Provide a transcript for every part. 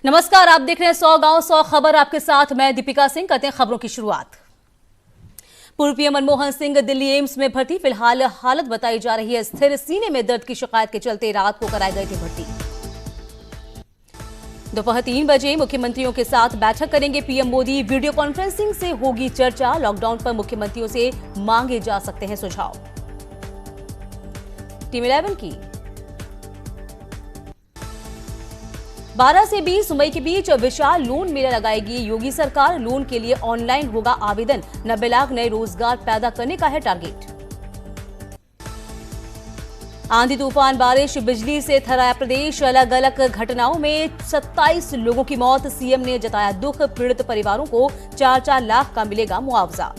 नमस्कार, आप देख रहे हैं 100 गांव 100 खबर। आपके साथ मैं दीपिका सिंह। करते हैं खबरों की शुरुआत। पूर्व पीएम मनमोहन सिंह दिल्ली एम्स में भर्ती। फिलहाल हालत बताई जा रही है स्थिर। सीने में दर्द की शिकायत के चलते रात को कराए गए थे भर्ती। दोपहर 3 बजे मुख्यमंत्रियों के साथ बैठक करेंगे पीएम मोदी। वीडियो कॉन्फ्रेंसिंग से होगी चर्चा। लॉकडाउन पर मुख्यमंत्रियों से मांगे जा सकते हैं सुझाव। टीम 11 की 12 से 20 मई के बीच विशाल लोन मेला लगाएगी योगी सरकार। लोन के लिए ऑनलाइन होगा आवेदन। 90 लाख नए रोजगार पैदा करने का है टारगेट। आंधी तूफान, बारिश, बिजली से थराया प्रदेश। अलग अलग घटनाओं में 27 लोगों की मौत। सीएम ने जताया दुख। पीड़ित परिवारों को 4-4 लाख का मिलेगा मुआवजा।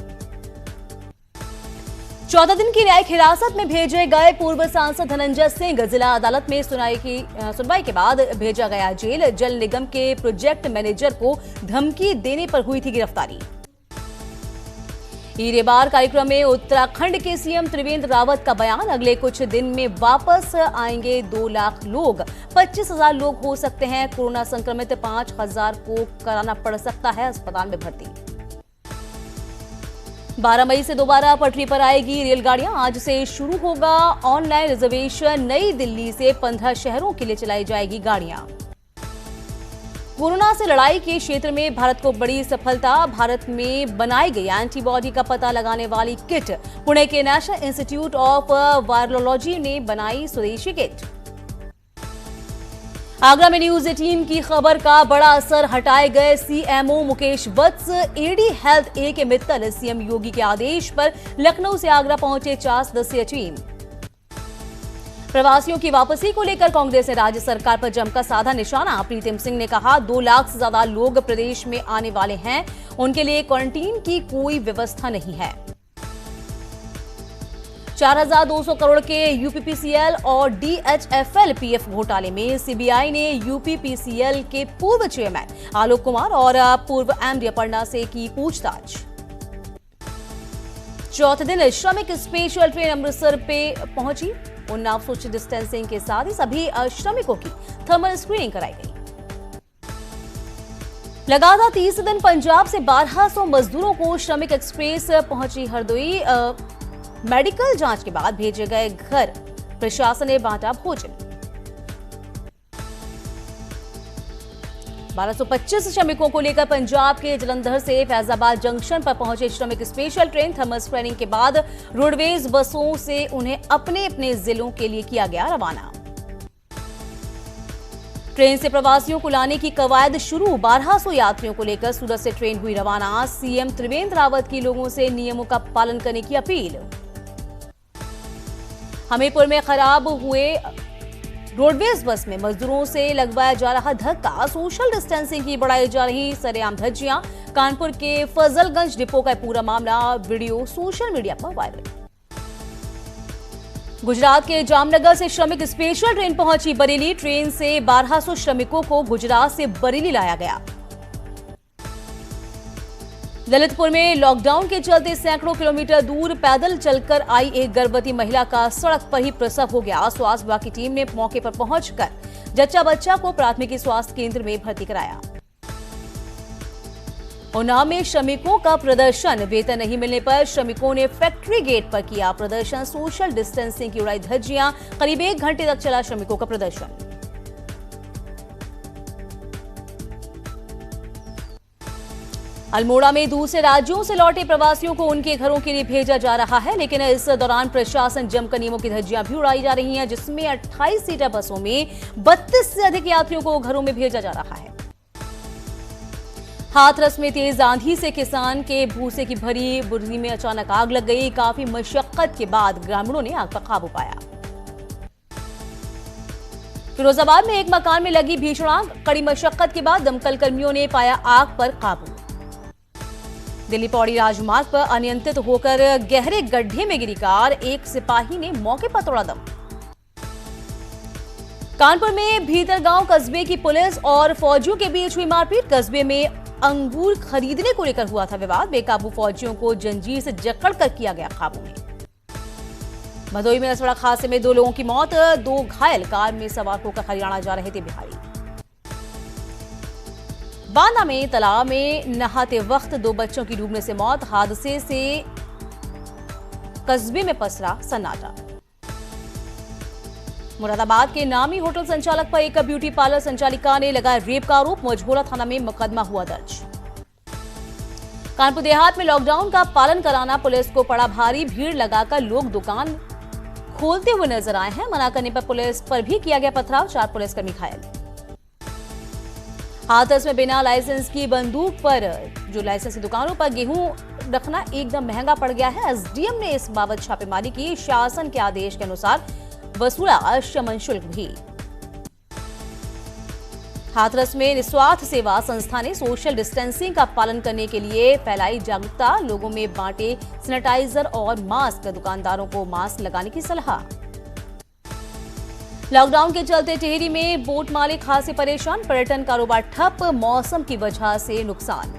14 दिन की न्यायिक हिरासत में भेजे गए पूर्व सांसद धनंजय सिंह जिला अदालत में सुनवाई के बाद भेजा गया जेल। जल निगम के प्रोजेक्ट मैनेजर को धमकी देने पर हुई थी गिरफ्तारी। ईरे बार कार्यक्रम में उत्तराखंड के सीएम त्रिवेंद्र रावत का बयान। अगले कुछ दिन में वापस आएंगे 2 लाख लोग। 25,000 लोग हो सकते हैं कोरोना संक्रमित। 5,000 को कराना पड़ सकता है अस्पताल में भर्ती। 12 मई से दोबारा पटरी पर आएगी रेलगाड़ियां। आज से शुरू होगा ऑनलाइन रिजर्वेशन। नई दिल्ली से 15 शहरों के लिए चलाई जाएगी गाड़ियां। कोरोना से लड़ाई के क्षेत्र में भारत को बड़ी सफलता। भारत में बनाई गई एंटीबॉडी का पता लगाने वाली किट। पुणे के नेशनल इंस्टीट्यूट ऑफ वायरोलॉजी ने बनाई स्वदेशी किट। आगरा में न्यूज 18 की खबर का बड़ा असर। हटाए गए सीएमओ मुकेश वत्स। एडी हेल्थ ए के मित्तल। सीएम योगी के आदेश पर लखनऊ से आगरा पहुंचे 4 सदस्यीय टीम। प्रवासियों की वापसी को लेकर कांग्रेस ने राज्य सरकार पर जमकर साधा निशाना। प्रीतम सिंह ने कहा 2 लाख से ज्यादा लोग प्रदेश में आने वाले हैं। उनके लिए क्वारंटीन की कोई व्यवस्था नहीं है। 4,200 करोड़ के यूपीपीसीएल और डीएचएफएल पीएफ घोटाले में सीबीआई ने यूपीपीसीएल के पूर्व चेयरमैन आलोक कुमार और पूर्व एमडी अपर्णा से की पूछताछ। चौथे दिन श्रमिक स्पेशल ट्रेन अमृतसर पे पहुंची। उन्नाव सोशल डिस्टेंसिंग के साथ ही सभी श्रमिकों की थर्मल स्क्रीनिंग कराई गई। लगातार 30 दिन पंजाब से 1200 मजदूरों को श्रमिक एक्सप्रेस पहुंची हरदोई। मेडिकल जांच के बाद भेजे गए घर। प्रशासन ने बांटा भोजन। 1225 श्रमिकों को लेकर पंजाब के जलंधर से फैजाबाद जंक्शन पर पहुंचे श्रमिक स्पेशल ट्रेन। थर्मल स्क्रीनिंग के बाद रोडवेज बसों से उन्हें अपने अपने जिलों के लिए किया गया रवाना। ट्रेन से प्रवासियों को लाने की कवायद शुरू। 1200 यात्रियों को लेकर सूरत से ट्रेन हुई रवाना। सीएम त्रिवेंद्र रावत की लोगों से नियमों का पालन करने की अपील। हमीरपुर में खराब हुए रोडवेज बस में मजदूरों से लगवाया जा रहा धक्का। सोशल डिस्टेंसिंग की बढ़ाई जा रही सरेआम धज्जियां। कानपुर के फजलगंज डिपो का पूरा मामला वीडियो सोशल मीडिया पर वायरल। गुजरात के जामनगर से श्रमिक स्पेशल ट्रेन पहुंची बरेली। ट्रेन से 1200 श्रमिकों को गुजरात से बरेली लाया गया। ललितपुर में लॉकडाउन के चलते सैकड़ों किलोमीटर दूर पैदल चलकर आई एक गर्भवती महिला का सड़क पर ही प्रसव हो गया। स्वास्थ्य विभाग की टीम ने मौके पर पहुंचकर जच्चा बच्चा को प्राथमिक स्वास्थ्य केंद्र में भर्ती कराया। उन्नाव में श्रमिकों का प्रदर्शन। वेतन नहीं मिलने पर श्रमिकों ने फैक्ट्री गेट पर किया प्रदर्शन। सोशल डिस्टेंसिंग की उड़ाई धज्जियां। करीब 1 घंटे तक चला श्रमिकों का प्रदर्शन। अल्मोड़ा में दूसरे राज्यों से लौटे प्रवासियों को उनके घरों के लिए भेजा जा रहा है, लेकिन इस दौरान प्रशासन जमकर नियमों की धज्जियां भी उड़ाई जा रही हैं, जिसमें 28 सीटर बसों में 32 से अधिक यात्रियों को घरों में भेजा जा रहा है। हाथरस में तेज आंधी से किसान के भूसे की भरी बुर्जी में अचानक आग लग गई। काफी मशक्कत के बाद ग्रामीणों ने आग पर काबू पाया। फिरोजाबाद में एक मकान में लगी भीषण आग। कड़ी मशक्कत के बाद दमकल कर्मियों ने पाया आग पर काबू। दिल्ली पौड़ी राजमार्ग पर अनियंत्रित होकर गहरे गड्ढे में गिरी कार। एक सिपाही ने मौके पर तोड़ा दम। कानपुर में भीतरगांव कस्बे की पुलिस और फौजियों के बीच हुई मारपीट। कस्बे में अंगूर खरीदने को लेकर हुआ था विवाद। बेकाबू फौजियों को जंजीर से जकड़कर किया गया काबू में। भदोई में सड़क हादसे में 2 लोगों की मौत, 2 घायल। कार में सवार होकर हरियाणा जा रहे थे बिहारी। बांदा में तालाब में नहाते वक्त 2 बच्चों की डूबने से मौत। हादसे से कस्बे में पसरा सन्नाटा। मुरादाबाद के नामी होटल संचालक पर एक ब्यूटी पार्लर संचालिका ने लगाया रेप का आरोप। मझोला थाना में मुकदमा हुआ दर्ज। कानपुर देहात में लॉकडाउन का पालन कराना पुलिस को पड़ा भारी। भीड़ लगाकर लोग दुकान खोलते हुए नजर आए हैं। मना करने पर पुलिस पर भी किया गया पथराव। 4 पुलिसकर्मी घायल। हाथरस में बिना लाइसेंस की बंदूक पर जो लाइसेंस की दुकानों पर गेहूं रखना एकदम महंगा पड़ गया है। एसडीएम ने इस बाबत छापेमारी की। शासन के आदेश के अनुसार वसूला शमन शुल्क भी। हाथरस में निस्वार्थ सेवा संस्था ने सोशल डिस्टेंसिंग का पालन करने के लिए फैलाई जागरूकता। लोगों में बांटे सैनिटाइजर और मास्क। दुकानदारों को मास्क लगाने की सलाह। लॉकडाउन के चलते टिहरी में बोट मालिक खासे परेशान। पर्यटन कारोबार ठप। मौसम की वजह से नुकसान।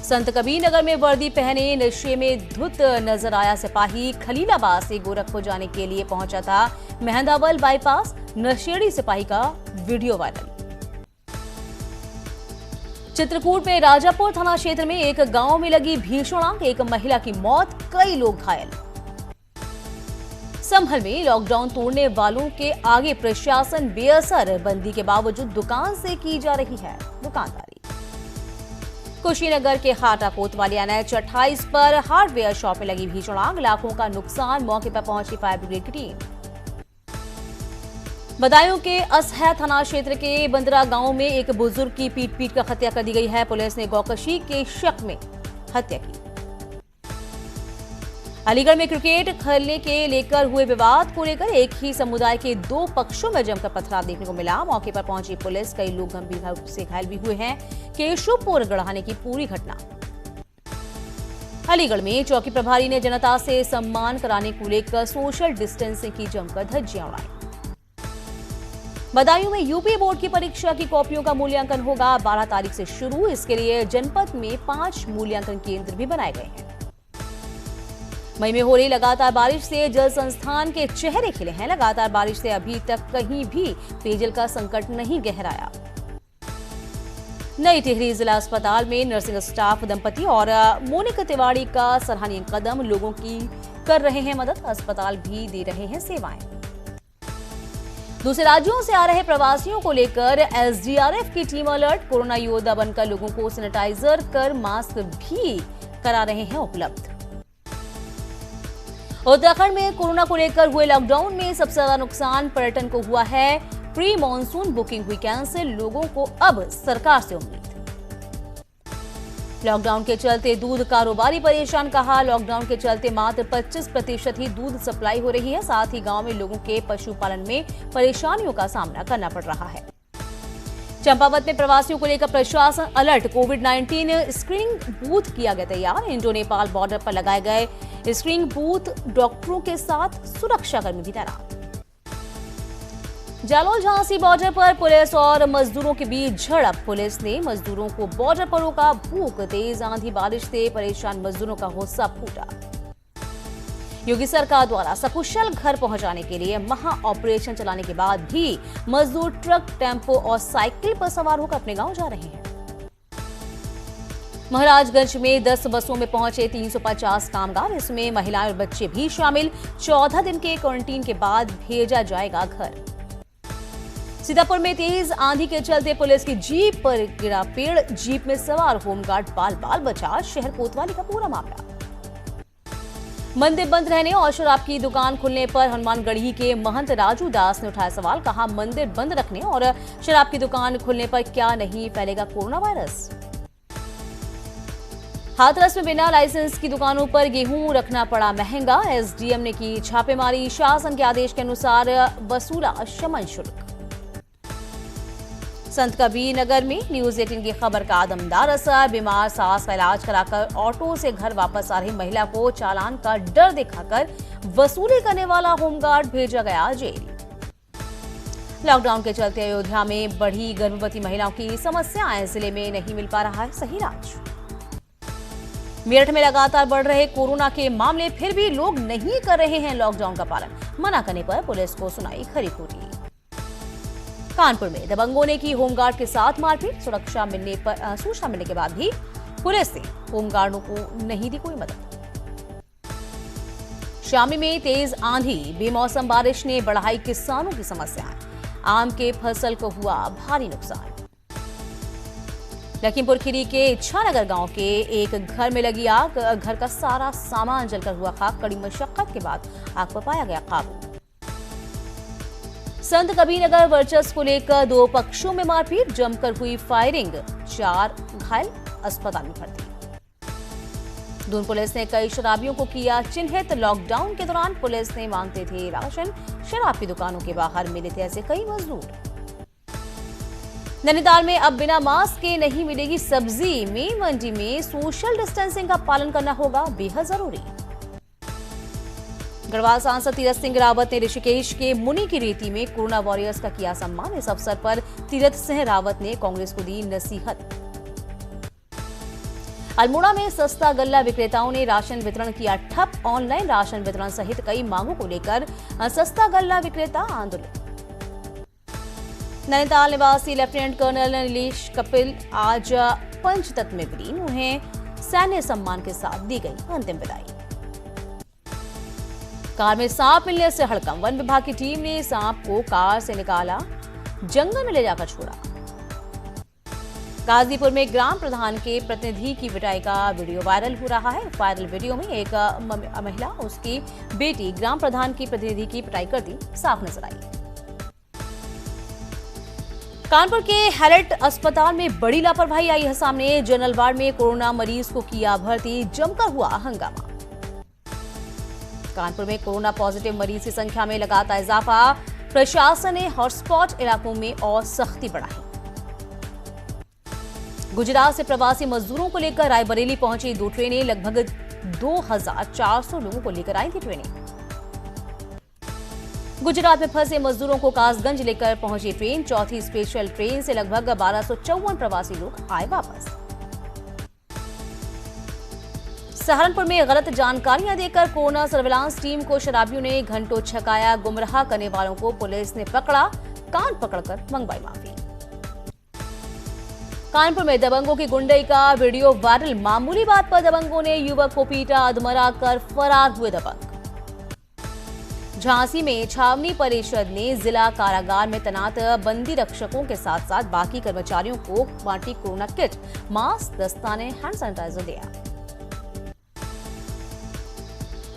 संत कबीर नगर में वर्दी पहने नशे में धुत नजर आया सिपाही। खलीलाबाद से गोरखपुर जाने के लिए पहुंचा था। मेहंदावल बाईपास नशेड़ी सिपाही का वीडियो वायरल। चित्रकूट में राजापुर थाना क्षेत्र में एक गांव में लगी भीषण आग। एक महिला की मौत, कई लोग घायल। संभल में लॉकडाउन तोड़ने वालों के आगे प्रशासन बेअसर। बंदी के बावजूद दुकान से की जा रही है दुकानदारी। कुशीनगर के हाटा कोतवाली NH 28 पर हार्डवेयर शॉप में लगी भीषण आग। लाखों का नुकसान। मौके पर पहुंची फायर ब्रिगेड की टीम। बदायूं के असहै थाना क्षेत्र के बंदरा गांव में एक बुजुर्ग की पीट कर हत्या कर दी गई है। पुलिस ने गौकशी के शक में हत्या की। अलीगढ़ में क्रिकेट खेलने के लेकर हुए विवाद को लेकर एक ही समुदाय के 2 पक्षों में जमकर पथराव देखने को मिला। मौके पर पहुंची पुलिस। कई लोग गंभीर रूप से घायल भी हुए हैं। केशवपुर गढ़ाने की पूरी घटना। अलीगढ़ में चौकी प्रभारी ने जनता से सम्मान कराने को लेकर सोशल डिस्टेंसिंग की जमकर धज्जियां उड़ाई। बदायूं में यूपी बोर्ड की परीक्षा की कॉपियों का मूल्यांकन होगा 12 तारीख से शुरू। इसके लिए जनपद में 5 मूल्यांकन केंद्र भी बनाए गए हैं। मई में हो रही लगातार बारिश से जल संस्थान के चेहरे खिले हैं। लगातार बारिश से अभी तक कहीं भी पेयजल का संकट नहीं गहराया। नई टिहरी जिला अस्पताल में नर्सिंग स्टाफ दंपति और मोनिका तिवारी का सराहनीय कदम। लोगों की कर रहे हैं मदद। अस्पताल भी दे रहे हैं सेवाएं। दूसरे राज्यों से आ रहे प्रवासियों को लेकर एसडीआरएफ की टीम अलर्ट। कोरोना योद्धा बनकर लोगों को सैनिटाइजर कर मास्क भी करा रहे हैं उपलब्ध। उत्तराखंड में कोरोना को लेकर हुए लॉकडाउन में सबसे ज्यादा नुकसान पर्यटन को हुआ है। प्री मॉनसून बुकिंग हुई कैंसिल। लोगों को अब सरकार से उम्मीद। लॉकडाउन के चलते दूध कारोबारी परेशान। कहा लॉकडाउन के चलते मात्र 25% ही दूध सप्लाई हो रही है। साथ ही गांव में लोगों के पशुपालन में परेशानियों का सामना करना पड़ रहा है। चंपावत में प्रवासियों को लेकर प्रशासन अलर्ट। कोविड-19 स्क्रीनिंग बूथ किया गया तैयार। इंडो नेपाल बॉर्डर पर लगाए गए स्क्रीनिंग बूथ। डॉक्टरों के साथ सुरक्षाकर्मी भी तैनात। जालौर झांसी बॉर्डर पर पुलिस और मजदूरों के बीच झड़प। पुलिस ने मजदूरों को बॉर्डर पर रोका। भूख तेज आंधी बारिश से परेशान मजदूरों का गुस्सा फूटा। योगी सरकार द्वारा सकुशल घर पहुंचाने के लिए महा ऑपरेशन चलाने के बाद भी मजदूर ट्रक, टेम्पो और साइकिल पर सवार होकर अपने गांव जा रहे हैं। महाराजगंज में 10 बसों में पहुंचे 350 कामगार। इसमें महिलाएं और बच्चे भी शामिल। 14 दिन के क्वारंटीन के बाद भेजा जाएगा घर। सीतापुर में तेज आंधी के चलते पुलिस की जीप पर गिरा पेड़। जीप में सवार होमगार्ड बाल बाल बचा। शहर कोतवाली का पूरा मामला। मंदिर बंद रहने और शराब की दुकान खुलने पर हनुमानगढ़ी के महंत राजू दास ने उठाया सवाल। कहा मंदिर बंद रखने और शराब की दुकान खुलने पर क्या नहीं फैलेगा कोरोना वायरस। हाथरस में बिना लाइसेंस की दुकानों पर गेहूं रखना पड़ा महंगा। एसडीएम ने की छापेमारी। शासन के आदेश के अनुसार वसूला शमन शुल्क। संत कबीर नगर में न्यूज 18 की खबर का दमदार असर। बीमार सास का इलाज कराकर ऑटो से घर वापस आ रही महिला को चालान का डर दिखाकर वसूली करने वाला होमगार्ड भेजा गया जेल। लॉकडाउन के चलते अयोध्या में बढ़ी गर्भवती महिलाओं की समस्याएं। जिले में नहीं मिल पा रहा है सही इलाज। मेरठ में लगातार बढ़ रहे कोरोना के मामले। फिर भी लोग नहीं कर रहे हैं लॉकडाउन का पालन। मना करने पर पुलिस को सुनाई खरी खोटी। कानपुर में दबंगों ने की होमगार्ड के साथ मारपीट। सूचना मिलने के बाद भी पुलिस ने होमगार्डों को नहीं दी कोई मदद। शामी में तेज आंधी, बेमौसम बारिश ने बढ़ाई किसानों की समस्याएं। आम के फसल को हुआ भारी नुकसान। लखीमपुर खीरी के इच्छानगर गांव के एक घर में लगी आग। घर का सारा सामान जलकर हुआ खाक। कड़ी मशक्कत के बाद आग पर पाया गया काबू। संत कबीरनगर वर्चस्व को लेकर दो पक्षों में मारपीट। जमकर हुई फायरिंग, 4 घायल, अस्पताल में भर्ती। दून पुलिस ने कई शराबियों को किया चिन्हित। लॉकडाउन के दौरान पुलिस ने मांगते थे राशन। शराब की दुकानों के बाहर मिले थे ऐसे कई मजदूर। नैनीताल में अब बिना मास्क के नहीं मिलेगी सब्जी। में मंडी में सोशल डिस्टेंसिंग का पालन करना होगा बेहद जरूरी। गढ़वाल सांसद तीरथ सिंह रावत ने ऋषिकेश के मुनि की रेती में कोरोना वॉरियर्स का किया सम्मान। इस अवसर पर तीरथ सिंह रावत ने कांग्रेस को दी नसीहत। अल्मोड़ा में सस्ता गल्ला विक्रेताओं ने राशन वितरण किया ठप। ऑनलाइन राशन वितरण सहित कई मांगों को लेकर सस्ता गल्ला विक्रेता आंदोलन। नैनीताल निवासी लेफ्टिनेंट कर्नल नीलेश कपिल आज पंचतत्व में विलीन। उन्हें सैन्य सम्मान के साथ दी गई अंतिम विदाई। कार में सांप मिलने से हड़कंप। वन विभाग की टीम ने सांप को कार से निकाला, जंगल में ले जाकर छोड़ा। गाजीपुर में ग्राम प्रधान के प्रतिनिधि की पिटाई का वीडियो वायरल हो रहा है। वायरल वीडियो में एक महिला, उसकी बेटी ग्राम प्रधान की प्रतिनिधि की पिटाई करती साफ नजर आई। कानपुर के हैलेट अस्पताल में बड़ी लापरवाही आई है सामने। जनरल वार्ड में कोरोना मरीज को किया भर्ती, जमकर हुआ हंगामा। कानपुर में कोरोना पॉजिटिव मरीज की संख्या में लगातार इजाफा। प्रशासन ने हॉटस्पॉट इलाकों में और सख्ती बढ़ाई। गुजरात से प्रवासी मजदूरों को लेकर रायबरेली पहुंची 2 ट्रेनें। लगभग 2400 लोगों को लेकर आई थी ट्रेनें। गुजरात में फंसे मजदूरों को कासगंज लेकर पहुंची ट्रेन। चौथी स्पेशल ट्रेन से लगभग 1254 प्रवासी लोग आए वापस। सहारनपुर में गलत जानकारियां देकर कोरोना सर्विलांस टीम को शराबियों ने घंटों छकाया। गुमराह करने वालों को पुलिस ने पकड़ा, कान पकड़कर मंगवाई माफी। कानपुर में दबंगों की गुंडई का वीडियो वायरल। मामूली बात पर दबंगों ने युवक को पीटा, अधमरा कर फरार हुए दबंग। झांसी में छावनी परिषद ने जिला कारागार में तैनात बंदी रक्षकों के साथ साथ बाकी कर्मचारियों को बांटी कोरोना किट, मास्क, दस्ताने, हैंड सैनिटाइजर दिया।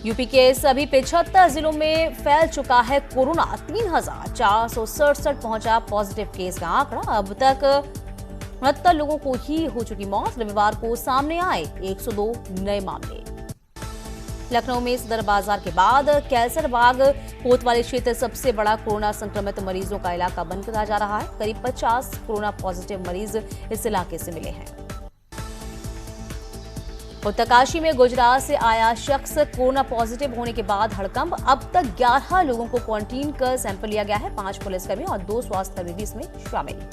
यूपी के सभी 75 जिलों में फैल चुका है कोरोना। 3467 पहुंचा पॉजिटिव केस का आंकड़ा। अब तक 69 लोगों को ही हो चुकी मौत। रविवार को सामने आए 102 नए मामले। लखनऊ में सदर बाजार के बाद कैसरबाग कोतवाली क्षेत्र सबसे बड़ा कोरोना संक्रमित मरीजों का इलाका बनता जा रहा है। करीब 50 कोरोना पॉजिटिव मरीज इस इलाके से मिले हैं। उत्तरकाशी में गुजरात से आया शख्स कोरोना पॉजिटिव होने के बाद हड़कंप। अब तक 11 लोगों को क्वारंटीन कर सैंपल लिया गया है। 5 पुलिसकर्मी और 2 स्वास्थ्यकर्मी भी इसमें शामिल।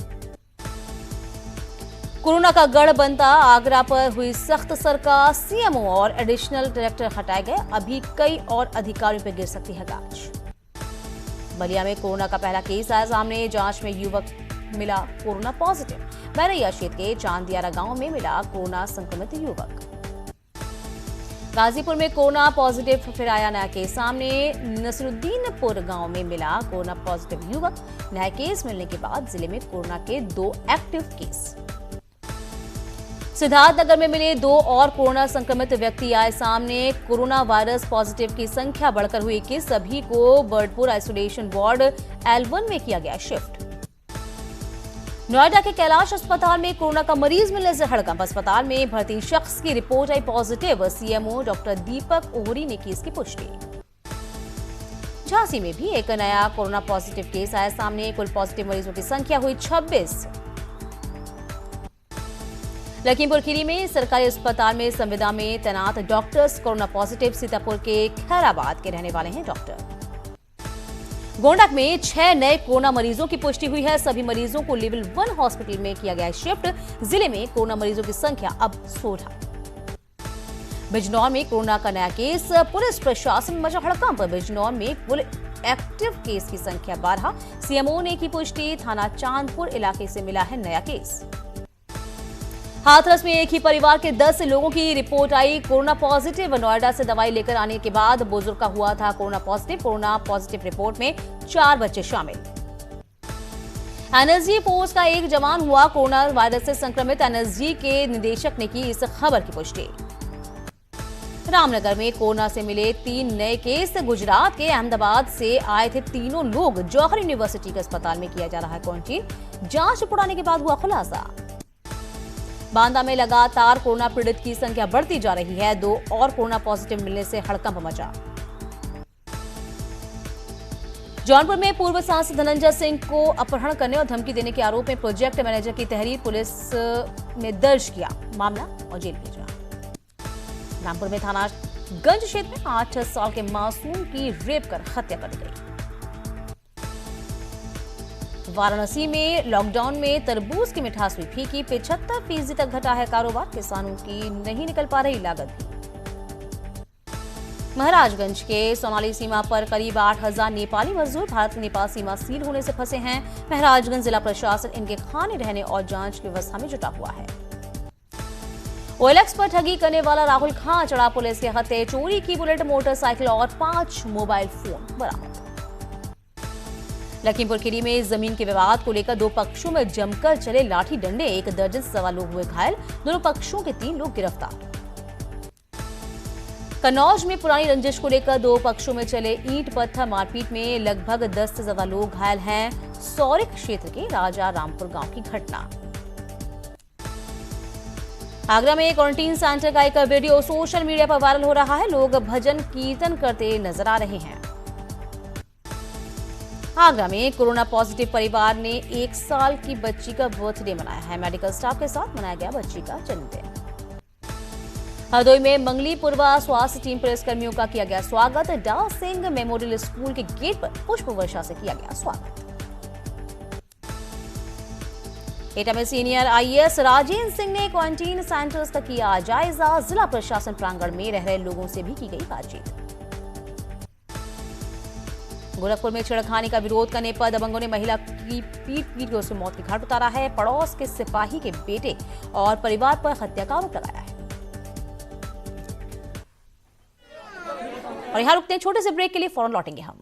कोरोना का गढ़ बनता आगरा पर हुई सख्त सरकार। सीएमओ और एडिशनल डायरेक्टर हटाए गए। अभी कई और अधिकारियों पर गिर सकती है गाज। बलिया में कोरोना का पहला केस आया सामने। जांच में युवक मिला कोरोना पॉजिटिव। बैरैया क्षेत्र के चांदियारा गांव में मिला कोरोना संक्रमित युवक। गाजीपुर में कोरोना पॉजिटिव फिर आया नया केस सामने। नसरुद्दीनपुर गांव में मिला कोरोना पॉजिटिव युवक। नया केस मिलने के बाद जिले में कोरोना के 2 एक्टिव केस। सिद्धार्थनगर में मिले 2 और कोरोना संक्रमित व्यक्ति आए सामने। कोरोना वायरस पॉजिटिव की संख्या बढ़कर हुई 21। सभी को बर्डपुर आइसोलेशन वार्ड L1 में किया गया शिफ्ट। नोएडा के कैलाश अस्पताल में कोरोना का मरीज मिलने से हड़कंप। अस्पताल में भर्ती शख्स की रिपोर्ट आई पॉजिटिव। सीएमओ डॉक्टर दीपक ओहरी ने की इसकी पुष्टि। झांसी में भी एक नया कोरोना पॉजिटिव केस आया सामने। कुल पॉजिटिव मरीजों की संख्या हुई 26। लखीमपुर खीरी में सरकारी अस्पताल में संविदा में तैनात डॉक्टर्स कोरोना पॉजिटिव। सीतापुर के खैराबाद के रहने वाले हैं डॉक्टर। गोंडक में 6 नए कोरोना मरीजों की पुष्टि हुई है। सभी मरीजों को लेवल 1 हॉस्पिटल में किया गया शिफ्ट। जिले में कोरोना मरीजों की संख्या अब 16। बिजनौर में कोरोना का नया केस। पुलिस प्रशासन में मचा हड़कंप। बिजनौर में एक्टिव केस की संख्या 12। सीएमओ ने की पुष्टि, थाना चांदपुर इलाके से मिला है नया केस। हाथरस में एक ही परिवार के 10 लोगों की रिपोर्ट आई कोरोना पॉजिटिव। नोएडा से दवाई लेकर आने के बाद बुजुर्ग का हुआ था corona positive. Corona positive report में 4 बच्चे शामिल। एनएसजी फोर्स का एक जवान हुआ कोरोना वायरस से संक्रमित। एनएसजी के निदेशक ने की इस खबर की पुष्टि। रामनगर में कोरोना से मिले 3 नए केस। गुजरात के अहमदाबाद से आए थे तीनों लोग। जौहर यूनिवर्सिटी के अस्पताल में किया जा रहा है क्वारंटीन। जांच रिपोर्ट आने के बाद हुआ खुलासा। बांदा में लगातार कोरोना पीड़ित की संख्या बढ़ती जा रही है। 2 और कोरोना पॉजिटिव मिलने से हड़कंप मचा। जौनपुर में पूर्व सांसद धनंजय सिंह को अपहरण करने और धमकी देने के आरोप में प्रोजेक्ट मैनेजर की तहरीर पुलिस में दर्ज किया मामला और जेल भेजा। रामपुर में थाना गंज क्षेत्र में 8 साल के मासूम की रेप कर हत्या कर दी गई। वाराणसी में लॉकडाउन में तरबूज की मिठास हुई फीकी। 75% तक घटा है कारोबार। किसानों की नहीं निकल पा रही लागत भी। महाराजगंज के सोनाली सीमा पर करीब 8000 नेपाली मजदूर भारत नेपाल सीमा सील होने से फंसे हैं। महाराजगंज जिला प्रशासन इनके खाने रहने और जांच की व्यवस्था में जुटा हुआ है। ओएलएक्स पर ठगी करने वाला राहुल खां चढ़ा पुलिस के हत्थे। चोरी की बुलेट मोटरसाइकिल और 5 मोबाइल फोन बरामद। लखीमपुर खीरी में जमीन के विवाद को लेकर 2 पक्षों में जमकर चले लाठी डंडे। 1 दर्जन से सवा लोग हुए घायल। दोनों पक्षों के 3 लोग गिरफ्तार। कन्नौज में पुरानी रंजिश को लेकर 2 पक्षों में चले ईंट पत्थर मारपीट में लगभग 10 से ज्यादा लोग घायल हैं। सौरिक क्षेत्र के राजा रामपुर गांव की घटना। आगरा में क्वारंटीन सेंटर का एक वीडियो सोशल मीडिया पर वायरल हो रहा है। लोग भजन कीर्तन करते नजर आ रहे हैं। आगरा में कोरोना पॉजिटिव परिवार ने 1 साल की बच्ची का बर्थडे मनाया है। मेडिकल स्टाफ के साथ मनाया गया बच्ची का जन्मदिन। हरदोई में मंगली पूर्वा स्वास्थ्य टीम पुलिस कर्मियों का किया गया स्वागत। डाल सिंह मेमोरियल स्कूल के गेट पर पुष्प वर्षा से किया गया स्वागत। एटा में सीनियर आईएएस राजेंद्र सिंह ने क्वारंटीन सेंटर्स का किया जायजा। जिला प्रशासन प्रांगण में रह रहे लोगों से भी की गई बातचीत। गोरखपुर में छेड़खानी का विरोध करने पर दबंगों ने महिला की पीट कर उसे मौत के घाट उतारा है। पड़ोस के सिपाही के बेटे और परिवार पर हत्या का आरोप लगाया है। और यहां रुकते हैं छोटे से ब्रेक के लिए, फौरन लौटेंगे हम।